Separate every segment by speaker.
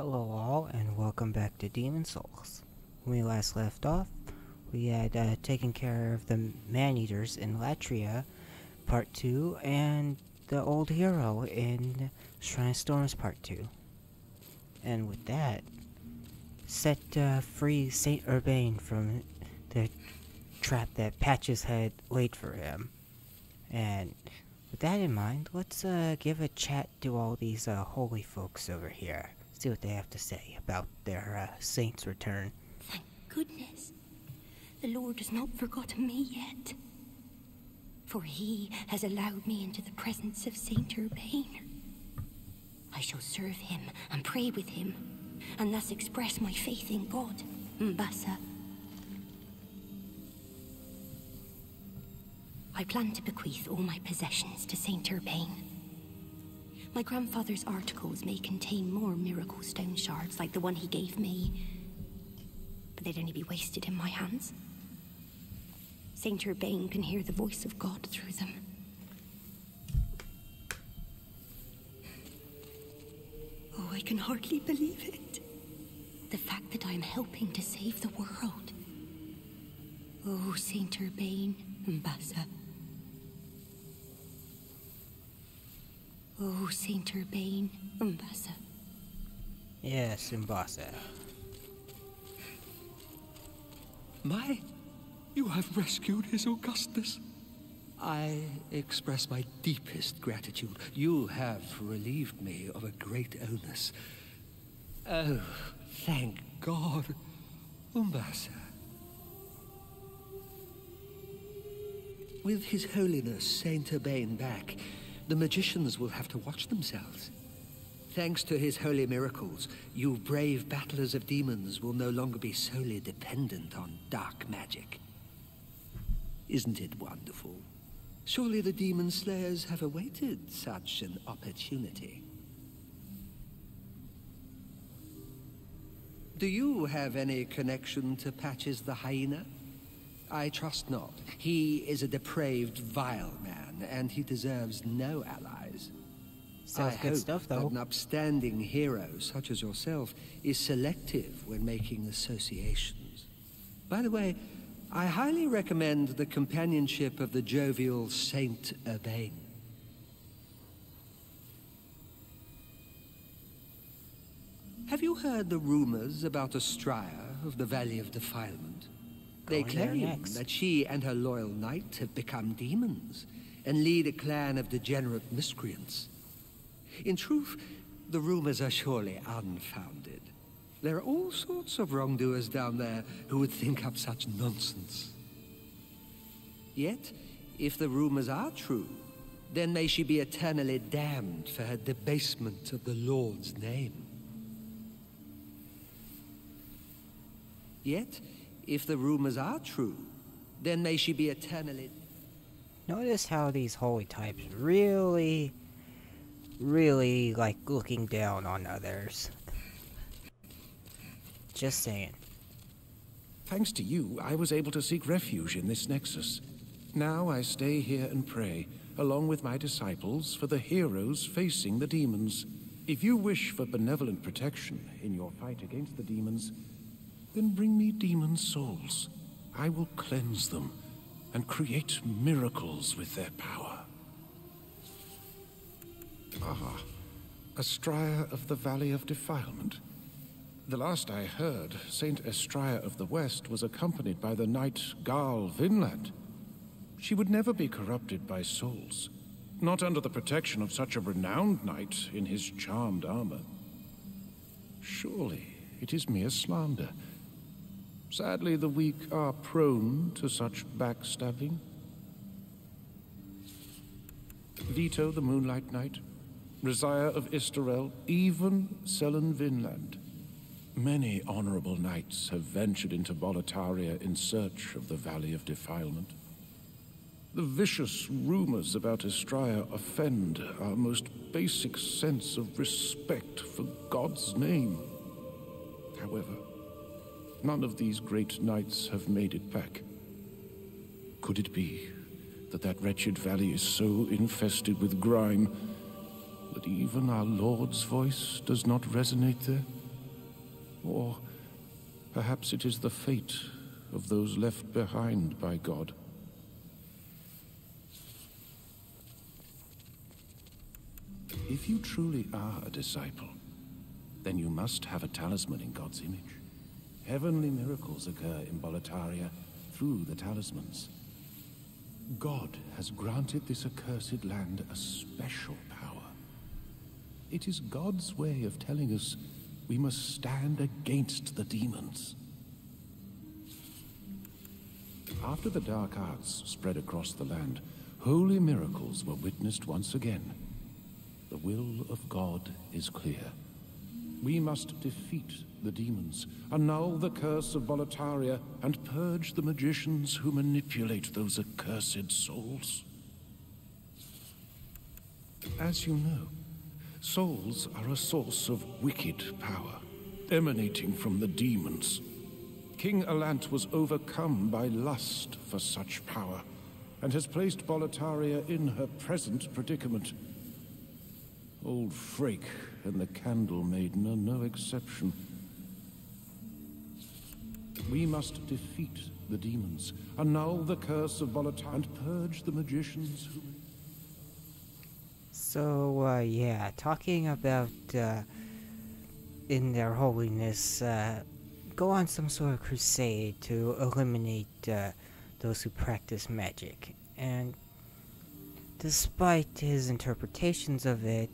Speaker 1: Hello all, and welcome back to Demon Souls. When we last left off, we had taken care of the man-eaters in Latria, Part 2, and the old hero in Shrine of Storms, Part 2. And with that, set free Saint Urbane from the trap that Patches had laid for him. And with that in mind, let's give a chat to all these holy folks over here. See what they have to say about their saint's return.
Speaker 2: Thank goodness. The Lord has not forgotten me yet. For he has allowed me into the presence of Saint Urbane. I shall serve him and pray with him, and thus express my faith in God, Mbasa. I plan to bequeath all my possessions to Saint Urbane. My grandfather's articles may contain more miracle stone shards like the one he gave me, but they'd only be wasted in my hands. Saint Urbane can hear the voice of God through them. Oh, I can hardly believe it. The fact that I am helping to save the world. Oh, Saint Urbane, Mbasa. Oh, Saint Urbane, Mbasa.
Speaker 1: Yes, Mbasa.
Speaker 3: You have rescued His Augustness. I express my deepest gratitude. You have relieved me of a great onus. Oh, thank God, Mbasa. With His Holiness Saint Urbane back, the magicians will have to watch themselves. Thanks to his holy miracles, you brave battlers of demons will no longer be solely dependent on dark magic. Isn't it wonderful? Surely the demon slayers have awaited such an opportunity. Do you have any connection to Patches the hyena? I trust not. He is a depraved, vile man, and he deserves no allies.
Speaker 1: Sounds good stuff, though.
Speaker 3: That an upstanding hero such as yourself is selective when making associations. By the way, I highly recommend the companionship of the jovial Saint Urbane. Have you heard the rumors about Astraea of the Valley of Defilement? They claim that she and her loyal knight have become demons and lead a clan of degenerate miscreants. In truth, the rumors are surely unfounded. There are all sorts of wrongdoers down there who would think up such nonsense. Yet, if the rumors are true, then may she be eternally damned for her debasement of the Lord's name. Yet, if the rumors are true, then may she be eternally...
Speaker 1: Notice how these holy types really like looking down on others. Just saying.
Speaker 4: Thanks to you, I was able to seek refuge in this nexus. Now I stay here and pray, along with my disciples, for the heroes facing the demons. If you wish for benevolent protection in your fight against the demons, then bring me demon souls. I will cleanse them and create miracles with their power. Ah, Astraea of the Valley of Defilement. The last I heard, Saint Astraea of the West was accompanied by the knight Garl Vinland. She would never be corrupted by souls, not under the protection of such a renowned knight in his charmed armor. Surely it is mere slander. Sadly, the weak are prone to such backstabbing. Vito the Moonlight Knight, Rizaya of Istarel, even Selen Vinland. Many honorable knights have ventured into Boletaria in search of the Valley of Defilement. The vicious rumors about Astraea offend our most basic sense of respect for God's name. However, none of these great knights have made it back. Could it be that that wretched valley is so infested with grime that even our Lord's voice does not resonate there? Or perhaps it is the fate of those left behind by God. If you truly are a disciple, then you must have a talisman in God's image. Heavenly miracles occur in Boletaria through the talismans. God has granted this accursed land a special power. It is God's way of telling us we must stand against the demons. After the dark arts spread across the land, holy miracles were witnessed once again. The will of God is clear. We must defeat the demons, annul the curse of Boletaria, and purge the magicians who manipulate those accursed souls. As you know, souls are a source of wicked power, emanating from the demons. King Alant was overcome by lust for such power, and has placed Boletaria in her present predicament. Old Frake and the Candle Maiden are no exception. We must defeat the demons, annul the curse of Boletaria, and purge the magicians who...
Speaker 1: So, yeah, talking about, in their holiness, go on some sort of crusade to eliminate, those who practice magic. And despite his interpretations of it,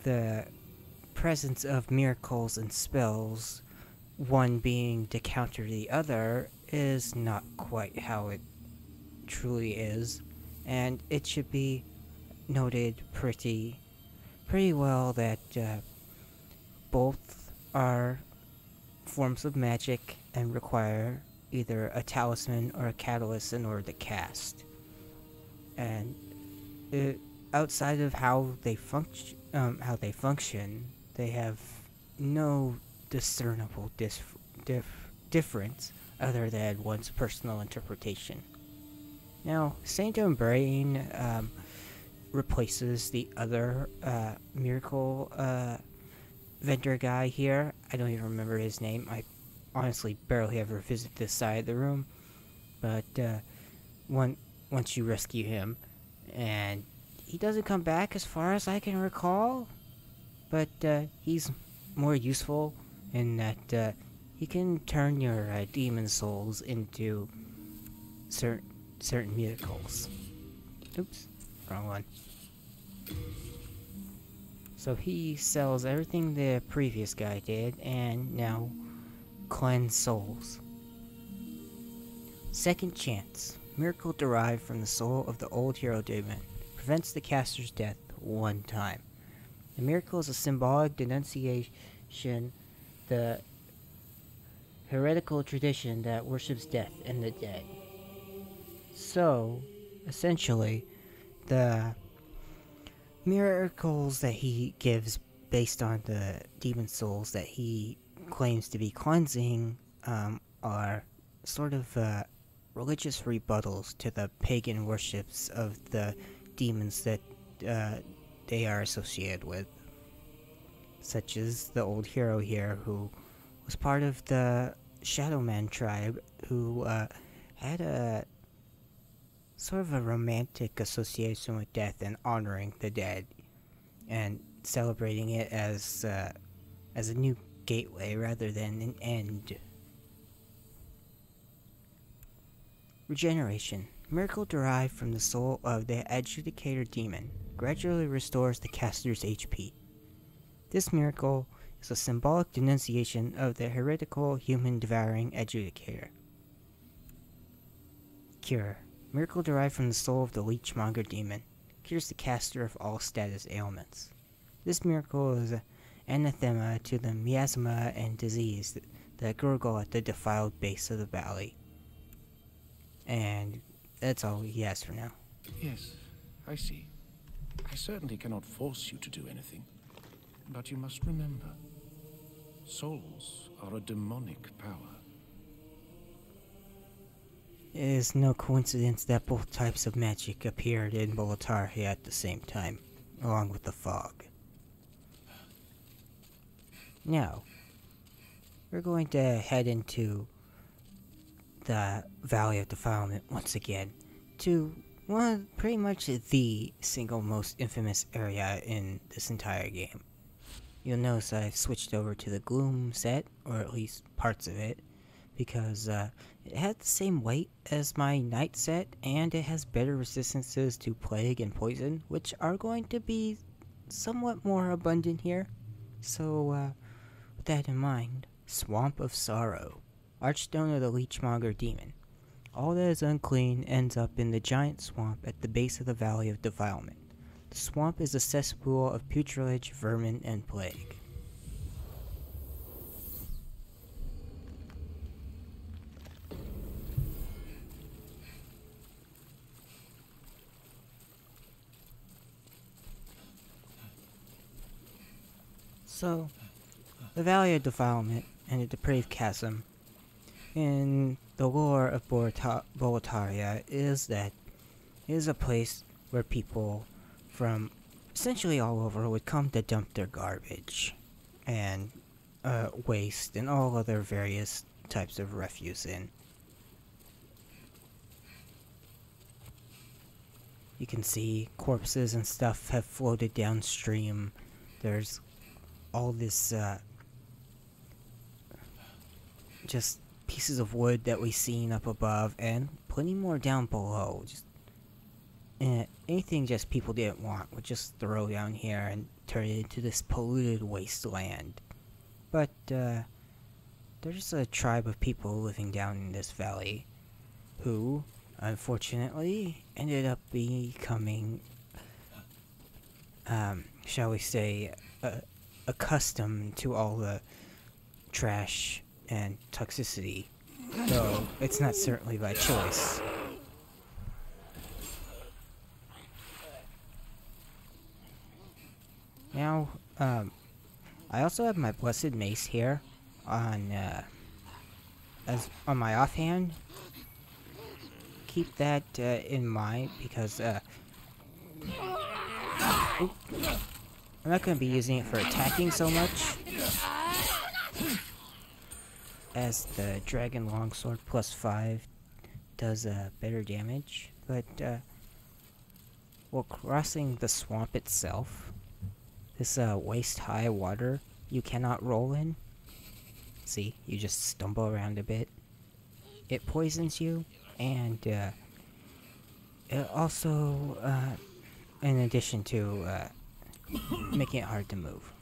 Speaker 1: the presence of miracles and spells, one being to counter the other, is not quite how it truly is, and it should be noted pretty well that both are forms of magic and require either a talisman or a catalyst in order to cast. And outside of how they function, they have no discernible difference other than one's personal interpretation. Now, Saint Brain replaces the other miracle vendor guy here. I don't even remember his name. I honestly barely ever visit this side of the room. But once you rescue him, and he doesn't come back as far as I can recall, but he's more useful in that he can turn your demon souls into certain miracles. Oops, wrong one. So he sells everything the previous guy did, and now cleanse souls. Second chance. Miracle derived from the soul of the old hero demon. Prevents the caster's death one time. The miracle is a symbolic denunciation the heretical tradition that worships death and the dead. So, essentially, the miracles that he gives based on the demon souls that he claims to be cleansing are sort of religious rebuttals to the pagan worships of the demons that they are associated with, such as the old hero here, who was part of the Shadowman tribe, who had a sort of a romantic association with death and honoring the dead, and celebrating it as a new gateway rather than an end. Regeneration. Miracle derived from the soul of the adjudicator demon gradually restores the caster's HP. This miracle is a symbolic denunciation of the heretical human-devouring adjudicator. Cure. Miracle derived from the soul of the leechmonger demon. Cures the caster of all status ailments. This miracle is anathema to the miasma and disease that gurgle at the defiled base of the valley. And that's all he has for now.
Speaker 4: Yes, I see. I certainly cannot force you to do anything. But you must remember, souls are a demonic power.
Speaker 1: It is no coincidence that both types of magic appeared in Boletaria at the same time, along with the fog. Now, we're going to head into the Valley of Defilement once again to one of pretty much the single most infamous area in this entire game. You'll notice I've switched over to the Gloom set, or at least parts of it, because it has the same weight as my Night set, and it has better resistances to Plague and Poison, which are going to be somewhat more abundant here. So, with that in mind, Swamp of Sorrow, Archstone of the Leechmonger Demon. All that is unclean ends up in the giant swamp at the base of the Valley of Defilement. The swamp is a cesspool of putrilage, vermin, and plague. So, the Valley of Defilement and the Depraved Chasm in the lore of Boletaria is that it is a place where people from essentially all over would come to dump their garbage and waste and all other various types of refuse in. You can see corpses and stuff have floated downstream. There's all this just pieces of wood that we've seen up above, and plenty more down below. Just anything just people didn't want would just throw down here and turn it into this polluted wasteland. But there's a tribe of people living down in this valley who, unfortunately, ended up becoming, shall we say, accustomed to all the trash and toxicity, though it's not certainly by choice. Now, I also have my Blessed Mace here on my offhand. Keep that in mind because I'm not going to be using it for attacking so much, as the Dragon Longsword +5 does better damage. But while crossing the swamp itself, this waist-high water you cannot roll in. See, you just stumble around a bit. It poisons you, and it also, in addition to making it hard to move.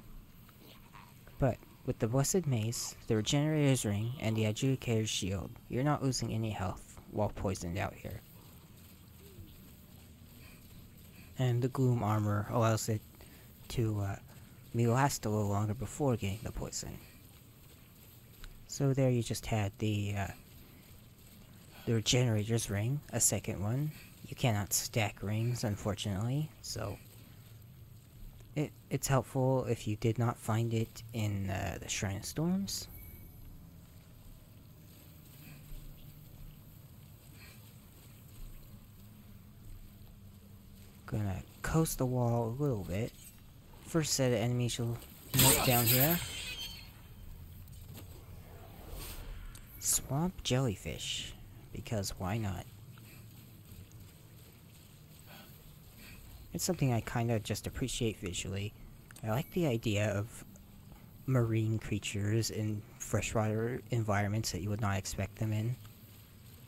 Speaker 1: But with the Blessed Mace, the Regenerator's Ring, and the Adjudicator's Shield, you're not losing any health while poisoned out here. And the Gloom Armor allows it to last a little longer before getting the poison. So there you just had the Regenerator's Ring, a second one. You cannot stack rings, unfortunately, so it's helpful if you did not find it in the Shrine of Storms. Gonna coast the wall a little bit. First set of enemies you'll note down here. Swamp Jellyfish, because why not? It's something I kinda just appreciate visually. I like the idea of marine creatures in freshwater environments that you would not expect them in.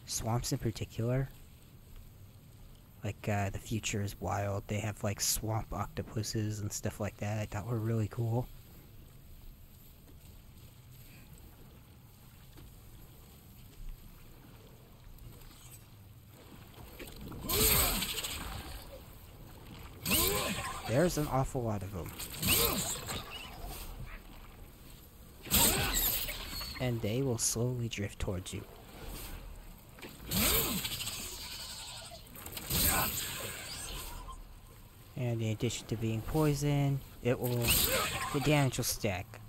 Speaker 1: Swamps in particular. Like, the Future is Wild. They have, like, swamp octopuses and stuff like that I thought were really cool. There's an awful lot of them. And they will slowly drift towards you. And in addition to being poisoned, the damage will stack.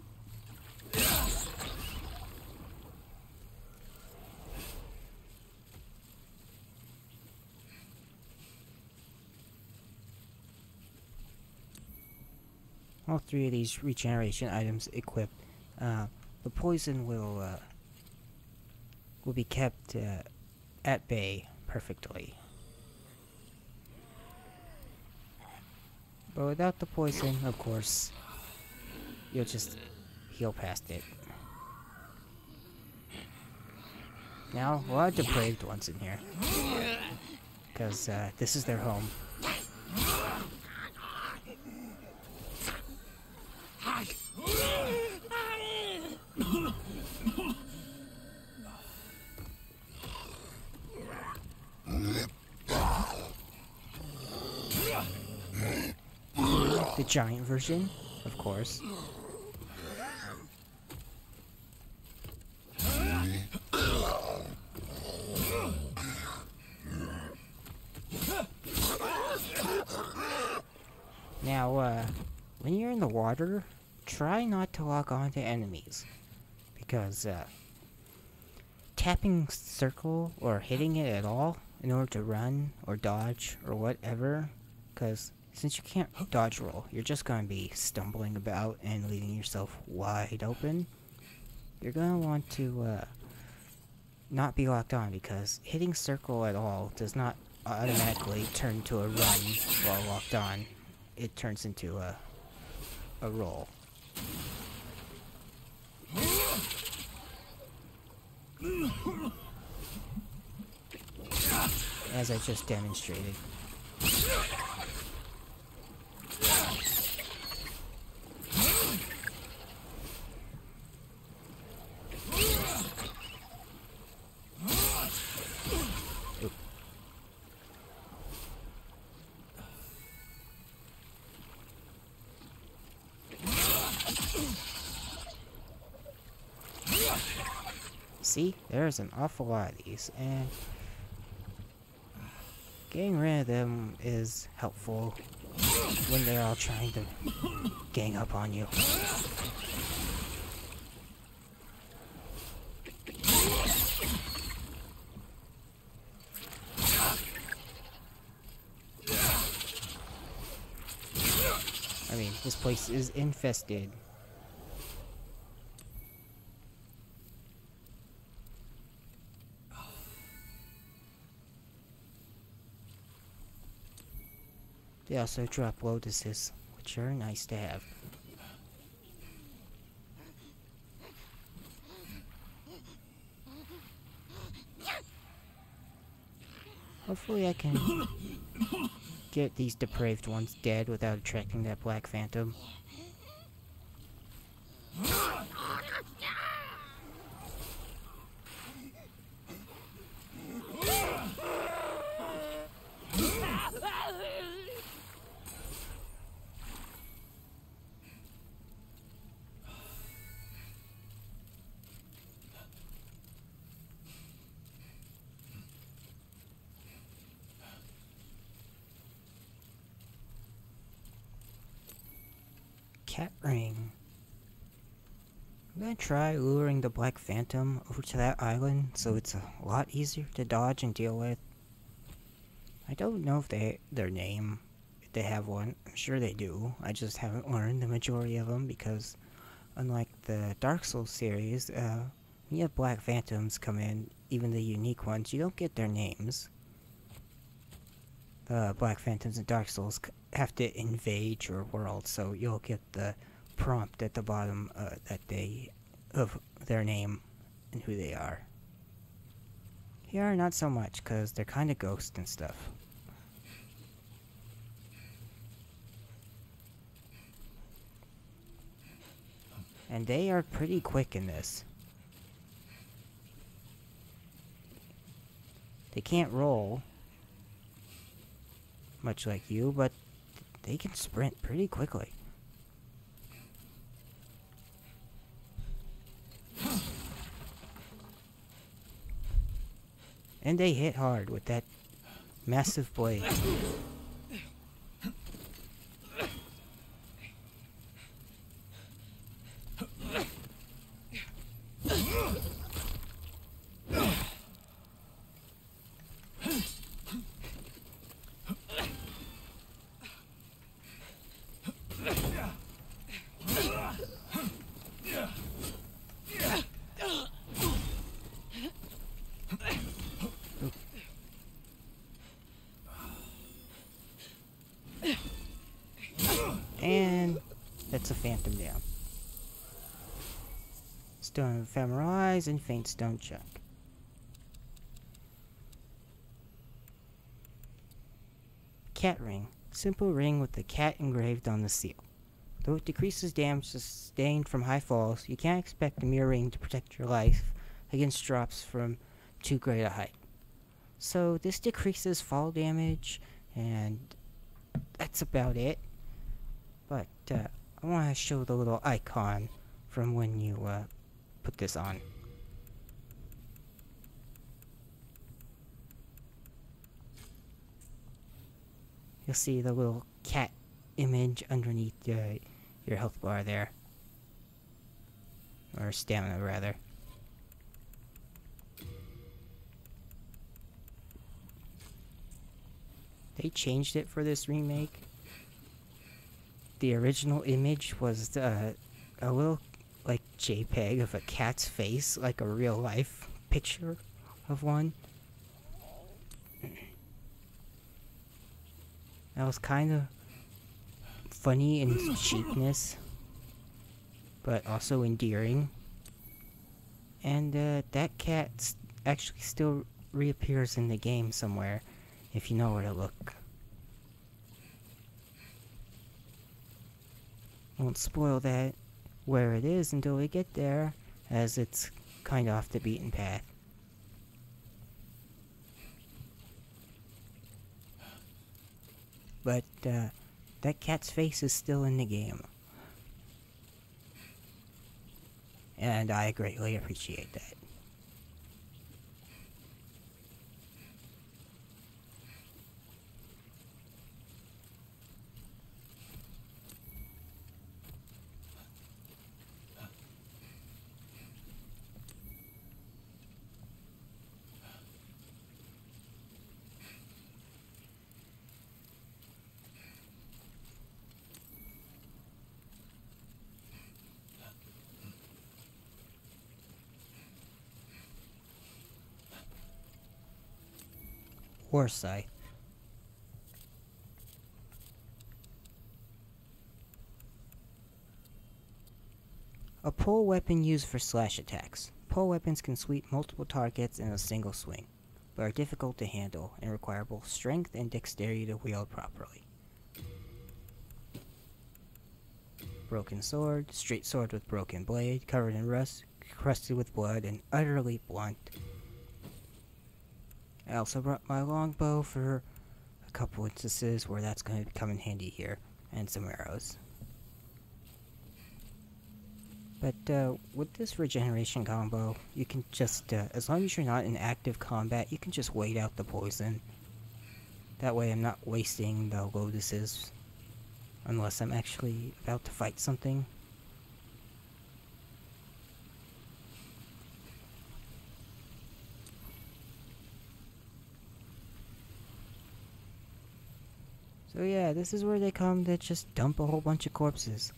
Speaker 1: All three of these regeneration items equip the poison will be kept at bay perfectly. But without the poison, of course, you'll just heal past it. Now, a lot of depraved ones in here. Because this is their home. The giant version, of course. Now, when you're in the water, try not to lock on to enemies. Because, tapping circle or hitting it at all in order to run or dodge or whatever, because since you can't dodge roll, you're just going to be stumbling about and leaving yourself wide open. You're going to want to not be locked on, because hitting circle at all does not automatically turn to a run while locked on. It turns into a roll. As I just demonstrated. See, there's an awful lot of these, and getting rid of them is helpful when they're all trying to gang up on you. I mean, this place is infested. They also drop lotuses, which are nice to have. Hopefully I can get these depraved ones dead without attracting that black phantom. Cat ring. I'm gonna try luring the Black Phantom over to that island so it's a lot easier to dodge and deal with. I don't know if their name, if they have one. I'm sure they do. I just haven't learned the majority of them because, unlike the Dark Souls series, when you have Black Phantoms come in, even the unique ones, you don't get their names. The Black Phantoms in Dark Souls have to invade your world, so you'll get the prompt at the bottom of their name and who they are. Here, not so much, because they're kind of ghosts and stuff. And they are pretty quick in this. They can't roll, much like you, but they can sprint pretty quickly. And they hit hard with that massive blade. That's a phantom down. Stone ephemeral eyes and faint stone chunk. Cat ring. Simple ring with the cat engraved on the seal. Though it decreases damage sustained from high falls, you can't expect a mere ring to protect your life against drops from too great a height. So this decreases fall damage, and that's about it. But I want to show the little icon from when you put this on. You'll see the little cat image underneath your health bar there. Or stamina, rather. They changed it for this remake. The original image was a little, like, JPEG of a cat's face, like a real-life picture of one. That was kind of funny in its cheapness, but also endearing. And that cat actually still reappears in the game somewhere, if you know where to look. Won't spoil that where it is until we get there, as it's kind of off the beaten path. But that cat's face is still in the game. And I greatly appreciate that. War Scythe. A pole weapon used for slash attacks. Pole weapons can sweep multiple targets in a single swing, but are difficult to handle and require both strength and dexterity to wield properly. Broken sword, straight sword with broken blade, covered in rust, crusted with blood, and utterly blunt. I also brought my longbow for a couple instances where that's going to come in handy here, and some arrows. But with this regeneration combo, you can just, as long as you're not in active combat, you can just wait out the poison. That way I'm not wasting the lotuses, unless I'm actually about to fight something. So yeah, this is where they come to just dump a whole bunch of corpses.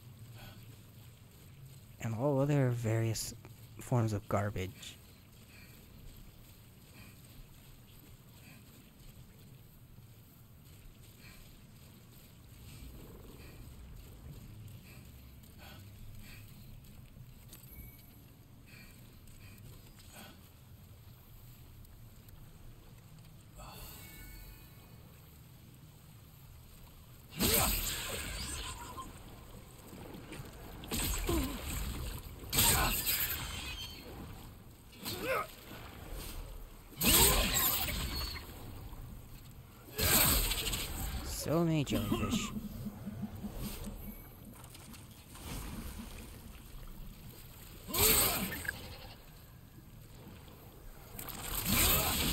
Speaker 1: And all other various forms of garbage. So many jellyfish.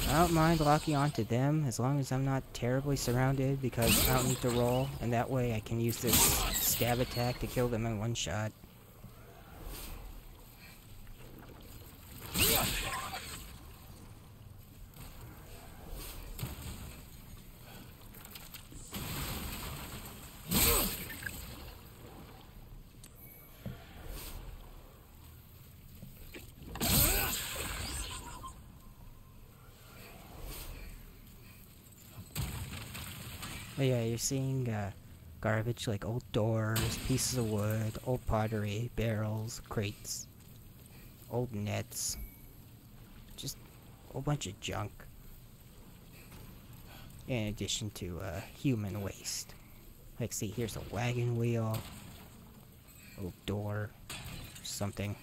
Speaker 1: I don't mind locking onto them as long as I'm not terribly surrounded, because I don't need to roll, and that way I can use this stab attack to kill them in one shot. But yeah, you're seeing garbage like old doors, pieces of wood, old pottery, barrels, crates, old nets. Just a whole bunch of junk. In addition to human waste. Like, see, here's a wagon wheel, old door, something.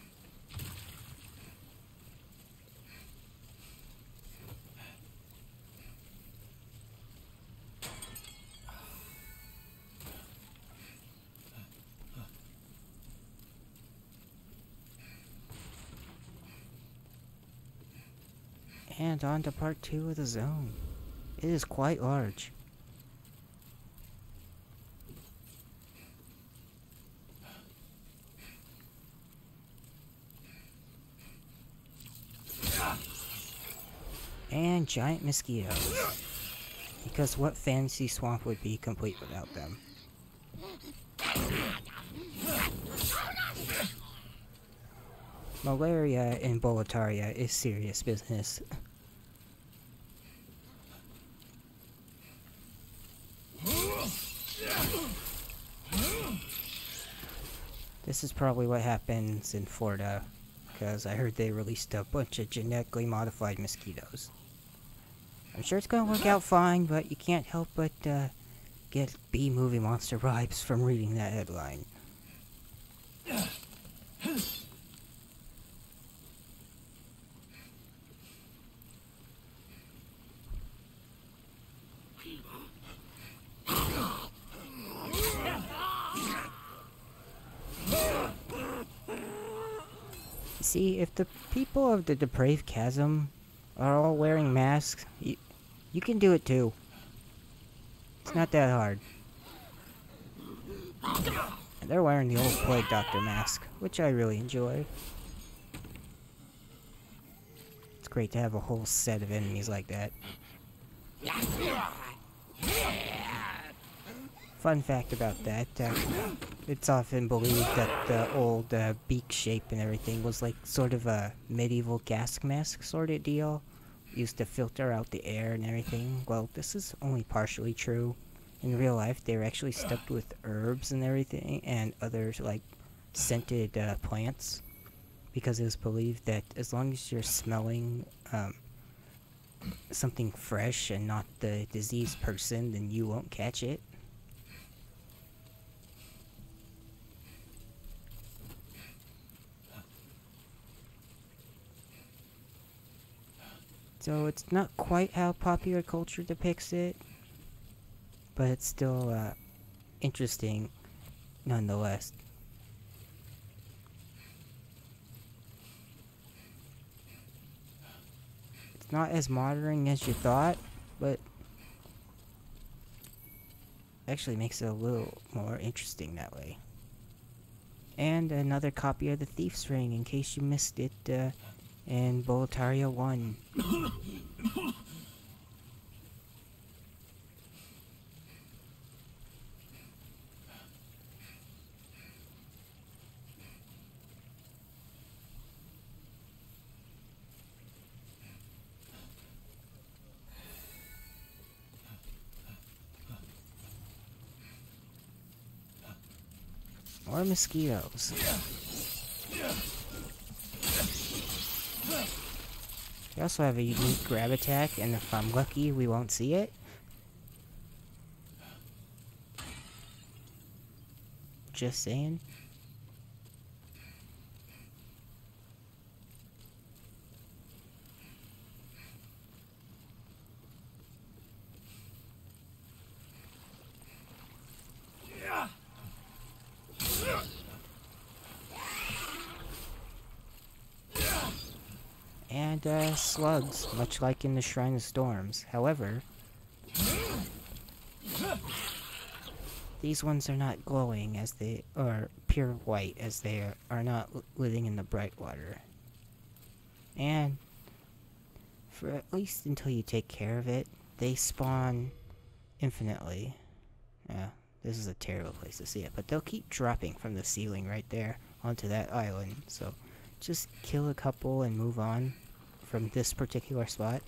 Speaker 1: And on to part 2 of the zone. It is quite large. And giant mosquitoes. Because what fantasy swamp would be complete without them? Malaria in Boletaria is serious business. This is probably what happens in Florida, because I heard they released a bunch of genetically modified mosquitoes. I'm sure it's gonna work out fine, but you can't help but get B-movie monster vibes from reading that headline. See, if the people of the Depraved Chasm are all wearing masks, you can do it too. It's not that hard. And they're wearing the old Plague Doctor mask, which I really enjoy. It's great to have a whole set of enemies like that. Fun fact about that, it's often believed that the old beak shape and everything was like sort of a medieval gas mask sort of deal. Used to filter out the air and everything. Well, this is only partially true. In real life, they were actually stuffed with herbs and everything, and other like scented plants. Because it was believed that as long as you're smelling something fresh and not the diseased person, then you won't catch it. So it's not quite how popular culture depicts it, but it's still interesting nonetheless. It's not as modern as you thought, but actually makes it a little more interesting that way. And another copy of the Thief's Ring in case you missed it in Boletaria 1. More mosquitoes. We also have a unique grab attack, and if I'm lucky, we won't see it. Just saying. And slugs, much like in the Shrine of Storms. However, these ones are not glowing as they are pure white, as they are not living in the bright water. And for at least until you take care of it, they spawn infinitely. Yeah, this is a terrible place to see it, but they'll keep dropping from the ceiling right there onto that island. So just kill a couple and move on from this particular spot.